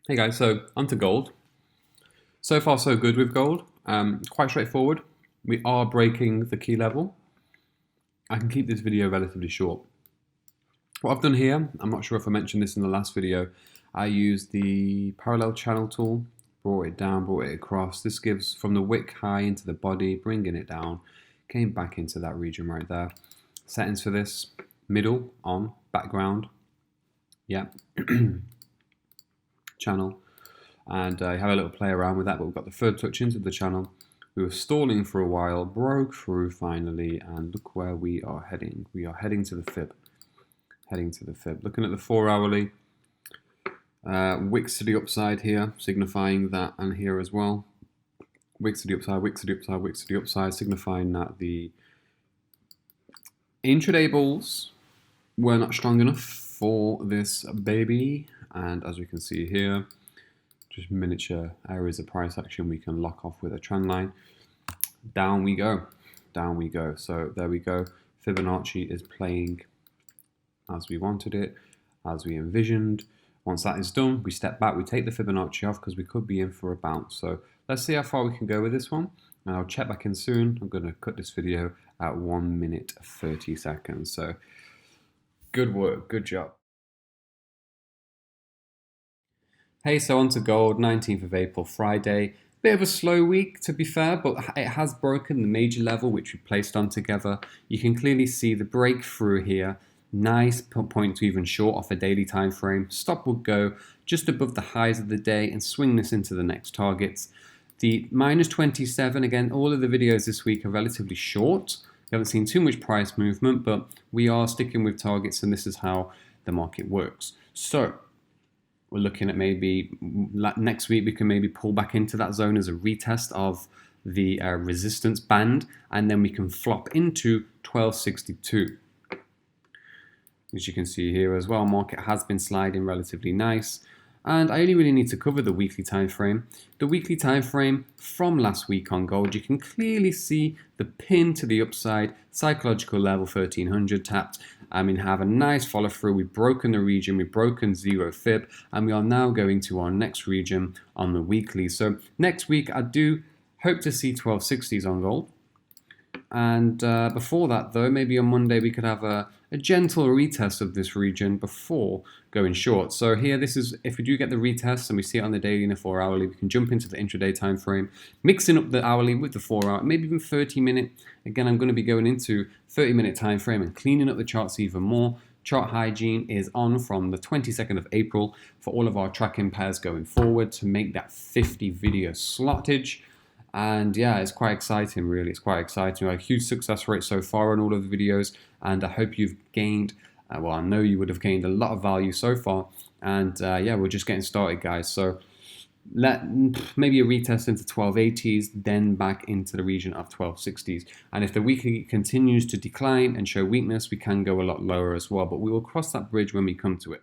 Hey guys, so onto gold. So far so good with gold. Quite straightforward. We are breaking the key level. I can keep this video relatively short. What I've done here, I'm not sure if I mentioned this in the last video, I used the parallel channel tool, brought it down, brought it across. This gives from the wick high into the body, bringing it down, came back into that region right there. Settings for this, middle, on, background, yeah, channel. And I have a little play around with that, but we've got the third touch into the channel. We were stalling for a while, broke through finally, and look where we are heading. We are heading to the fib. Heading to the fib. Looking at the 4 hourly, wicks to the upside here, signifying that, and here as well. Wicks to the upside, wicks to the upside, wicks to the upside, signifying that the intraday bulls were not strong enough for this baby. And as we can see here, just miniature areas of price action we can lock off with a trend line. Down we go, down we go. So there we go. Fibonacci is playing as we wanted it, as we envisioned. Once that is done, we step back, we take the Fibonacci off because we could be in for a bounce. So let's see how far we can go with this one. And I'll check back in soon. I'm going to cut this video at 1 minute 30 seconds. So good work, good job. Hey, so on to gold, 19th of April, Friday. Bit of a slow week, to be fair, but it has broken the major level, which we placed on together. You can clearly see the breakthrough here. Nice point to even short off a daily time frame. Stop would go just above the highs of the day and swing this into the next targets. The minus 27, again, all of the videos this week are relatively short. We haven't seen too much price movement, but we are sticking with targets, and this is how the market works. So we're looking at maybe next week we can maybe pull back into that zone as a retest of the resistance band, and then we can flop into 1262. As you can see here as well, market has been sliding relatively nice, and I only really need to cover the weekly time frame. The weekly time frame from last week on gold, you can clearly see the pin to the upside, psychological level 1300 tapped. Have a nice follow through. We've broken the region, we've broken zero fib, and we are now going to our next region on the weekly. So next week I do hope to see 1260s on gold. And before that though, maybe on Monday we could have a gentle retest of this region before going short. So here, this is, if we do get the retest and we see it on the daily and the 4 hourly, we can jump into the intraday time frame, mixing up the hourly with the 4 hour, maybe even 30-minute. Again, I'm going to be going into 30-minute time frame and cleaning up the charts even more. Chart hygiene is on from the 22nd of April for all of our tracking pairs going forward to make that 50 video slottage. And yeah, it's quite exciting, really. It's quite exciting. A huge success rate so far on all of the videos, and I hope you've gained, well, I know you would have gained a lot of value so far. And yeah, we're just getting started, guys. So maybe a retest into 1280s, then back into the region of 1260s. And if the weekly continues to decline and show weakness, we can go a lot lower as well. But we will cross that bridge when we come to it.